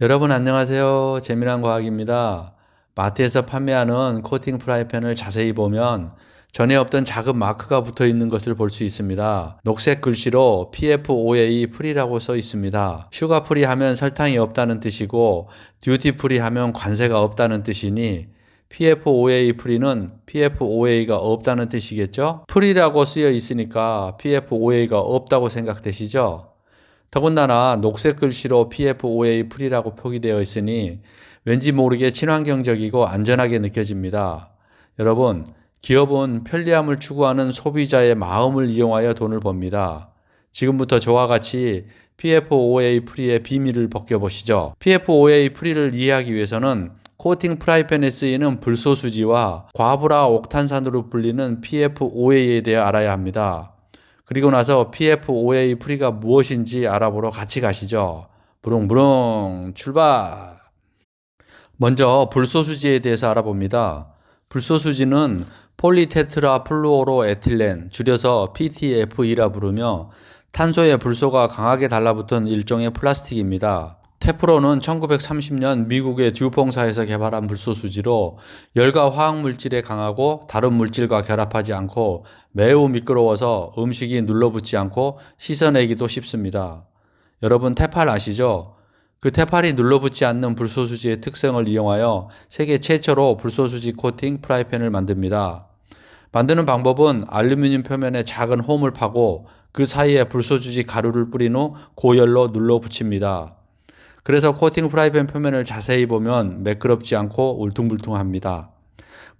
여러분 안녕하세요. 재미난 과학입니다. 마트에서 판매하는 코팅 프라이팬을 자세히 보면 전에 없던 작은 마크가 붙어 있는 것을 볼 수 있습니다. 녹색 글씨로 PFOA 프리라고 써 있습니다. 슈가 프리 하면 설탕이 없다는 뜻이고 듀티 프리 하면 관세가 없다는 뜻이니 PFOA 프리는 PFOA가 없다는 뜻이겠죠? 프리라고 쓰여 있으니까 PFOA가 없다고 생각되시죠? 더군다나 녹색 글씨로 PFOA 프리라고 표기되어 있으니 왠지 모르게 친환경적이고 안전하게 느껴집니다. 여러분, 기업은 편리함을 추구하는 소비자의 마음을 이용하여 돈을 법니다. 지금부터 저와 같이 PFOA 프리의 비밀을 벗겨보시죠. PFOA 프리를 이해하기 위해서는 코팅 프라이팬에 쓰이는 불소수지와 과불화 옥탄산으로 불리는 PFOA에 대해 알아야 합니다. 그리고 나서 PFOA 프리가 무엇인지 알아보러 같이 가시죠. 부릉부릉 출발! 먼저 불소수지에 대해서 알아봅니다. 불소수지는 폴리테트라플루오로에틸렌, 줄여서 PTFE라 부르며 탄소의 불소가 강하게 달라붙은 일종의 플라스틱입니다. 테프론은 1930년 미국의 듀퐁사에서 개발한 불소수지로 열과 화학물질에 강하고 다른 물질과 결합하지 않고 매우 미끄러워서 음식이 눌러붙지 않고 씻어내기도 쉽습니다. 여러분 테팔 아시죠? 그 테팔이 눌러붙지 않는 불소수지의 특성을 이용하여 세계 최초로 불소수지 코팅 프라이팬을 만듭니다. 만드는 방법은 알루미늄 표면에 작은 홈을 파고 그 사이에 불소수지 가루를 뿌린 후 고열로 눌러 붙입니다. 그래서 코팅 프라이팬 표면을 자세히 보면 매끄럽지 않고 울퉁불퉁합니다.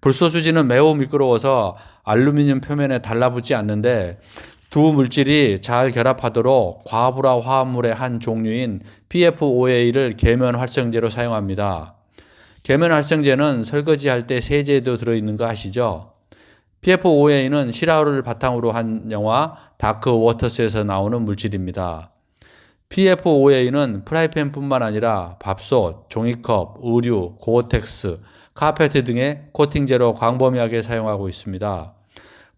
불소수지는 매우 미끄러워서 알루미늄 표면에 달라붙지 않는데 두 물질이 잘 결합하도록 과불화 화합물의 한 종류인 PFOA를 계면 활성제로 사용합니다. 계면 활성제는 설거지할 때 세제에도 들어있는 거 아시죠? PFOA는 실화를 바탕으로 한 영화 다크 워터스에서 나오는 물질입니다. PFOA는 프라이팬뿐만 아니라 밥솥, 종이컵, 의류, 고어텍스, 카페트 등의 코팅제로 광범위하게 사용하고 있습니다.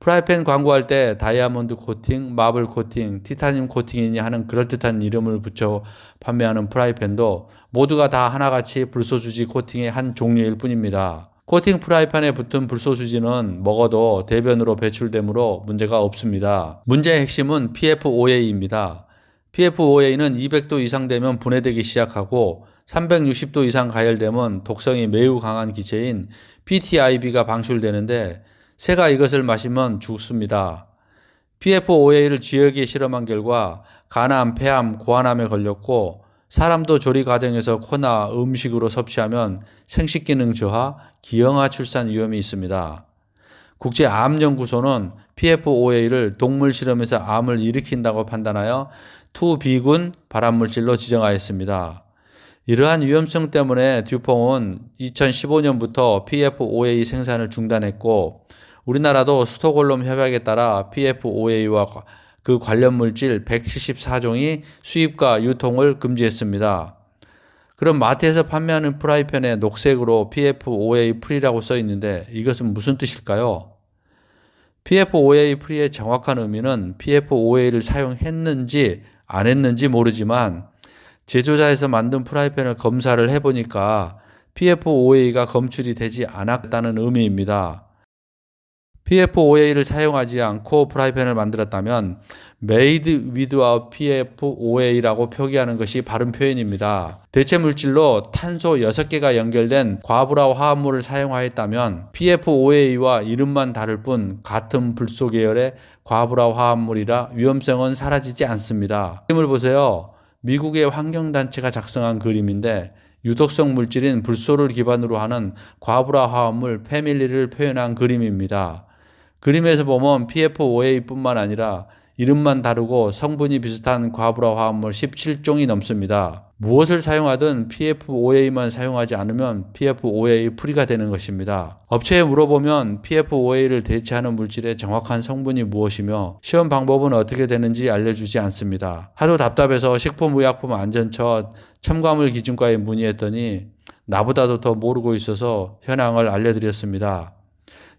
프라이팬 광고할 때 다이아몬드 코팅, 마블 코팅, 티타늄 코팅이니 하는 그럴듯한 이름을 붙여 판매하는 프라이팬도 모두가 다 하나같이 불소수지 코팅의 한 종류일 뿐입니다. 코팅 프라이팬에 붙은 불소수지는 먹어도 대변으로 배출되므로 문제가 없습니다. 문제의 핵심은 PFOA입니다. PFOA는 200도 이상 되면 분해되기 시작하고 360도 이상 가열되면 독성이 매우 강한 기체인 PTIB가 방출되는데 새가 이것을 마시면 죽습니다. PFOA를 쥐에게 실험한 결과 간암, 폐암, 고환암에 걸렸고 사람도 조리 과정에서 코나 음식으로 섭취하면 생식기능 저하, 기형아 출산 위험이 있습니다. 국제암연구소는 PFOA를 동물 실험에서 암을 일으킨다고 판단하여 투비군 발암물질로 지정하였습니다. 이러한 위험성 때문에 듀퐁은 2015년부터 PFOA 생산을 중단했고 우리나라도 스톡홀름 협약에 따라 PFOA와 그 관련 물질 174종이 수입과 유통을 금지했습니다. 그럼 마트에서 판매하는 프라이팬에 녹색으로 PFOA 프리라고 써 있는데 이것은 무슨 뜻일까요? PFOA 프리의 정확한 의미는 PFOA를 사용했는지 안 했는지 모르지만 제조자에서 만든 프라이팬을 검사를 해보니까 PFOA가 검출이 되지 않았다는 의미입니다. PFOA를 사용하지 않고 프라이팬을 만들었다면 Made without PFOA라고 표기하는 것이 바른 표현입니다. 대체 물질로 탄소 6개가 연결된 과불화 화합물을 사용하였다면 PFOA와 이름만 다를 뿐 같은 불소 계열의 과불화 화합물이라 위험성은 사라지지 않습니다. 그림을 보세요. 미국의 환경단체가 작성한 그림인데 유독성 물질인 불소를 기반으로 하는 과불화 화합물 패밀리를 표현한 그림입니다. 그림에서 보면 PFOA뿐만 아니라 이름만 다르고 성분이 비슷한 과불화 화합물 17종이 넘습니다. 무엇을 사용하든 PFOA만 사용하지 않으면 PFOA 프리가 되는 것입니다. 업체에 물어보면 PFOA를 대체하는 물질의 정확한 성분이 무엇이며 시험 방법은 어떻게 되는지 알려주지 않습니다. 하도 답답해서 식품의약품안전처 첨가물 기준과에 문의했더니 나보다도 더 모르고 있어서 현황을 알려드렸습니다.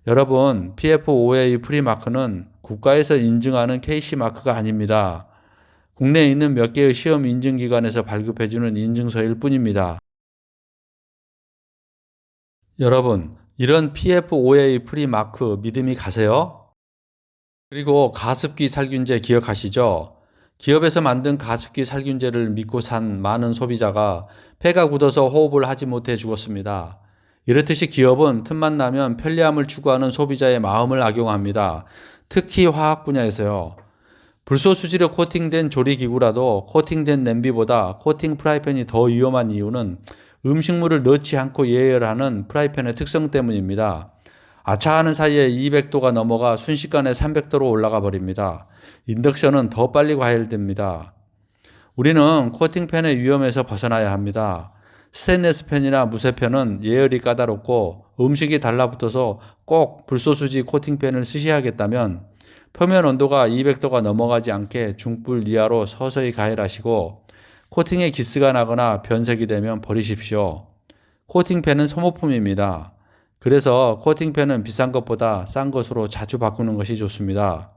여러분, PFOA 프리 마크는 국가에서 인증하는 KC 마크가 아닙니다. 국내에 있는 몇 개의 시험 인증기관에서 발급해주는 인증서일 뿐입니다. 여러분, 이런 PFOA 프리 마크 믿음이 가세요? 그리고 가습기 살균제 기억하시죠? 기업에서 만든 가습기 살균제를 믿고 산 많은 소비자가 폐가 굳어서 호흡을 하지 못해 죽었습니다. 이렇듯이 기업은 틈만 나면 편리함을 추구하는 소비자의 마음을 악용합니다. 특히 화학 분야에서요. 불소수지로 코팅된 조리기구라도 코팅된 냄비보다 코팅 프라이팬이 더 위험한 이유는 음식물을 넣지 않고 예열하는 프라이팬의 특성 때문입니다. 아차하는 사이에 200도가 넘어가 순식간에 300도로 올라가 버립니다. 인덕션은 더 빨리 과열됩니다. 우리는 코팅팬의 위험에서 벗어나야 합니다. 스테인리스 팬이나 무쇠팬은 예열이 까다롭고 음식이 달라붙어서 꼭 불소수지 코팅팬을 쓰셔야겠다면 표면 온도가 200도가 넘어가지 않게 중불 이하로 서서히 가열하시고 코팅에 기스가 나거나 변색이 되면 버리십시오. 코팅팬은 소모품입니다. 그래서 코팅팬은 비싼 것보다 싼 것으로 자주 바꾸는 것이 좋습니다.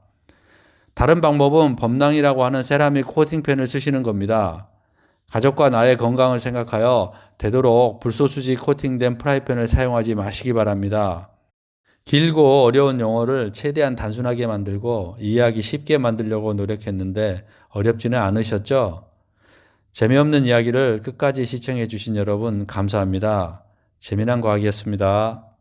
다른 방법은 범랑이라고 하는 세라믹 코팅팬을 쓰시는 겁니다. 가족과 나의 건강을 생각하여 되도록 불소수지 코팅된 프라이팬을 사용하지 마시기 바랍니다. 길고 어려운 용어를 최대한 단순하게 만들고 이해하기 쉽게 만들려고 노력했는데 어렵지는 않으셨죠? 재미없는 이야기를 끝까지 시청해 주신 여러분 감사합니다. 재미난 과학이었습니다.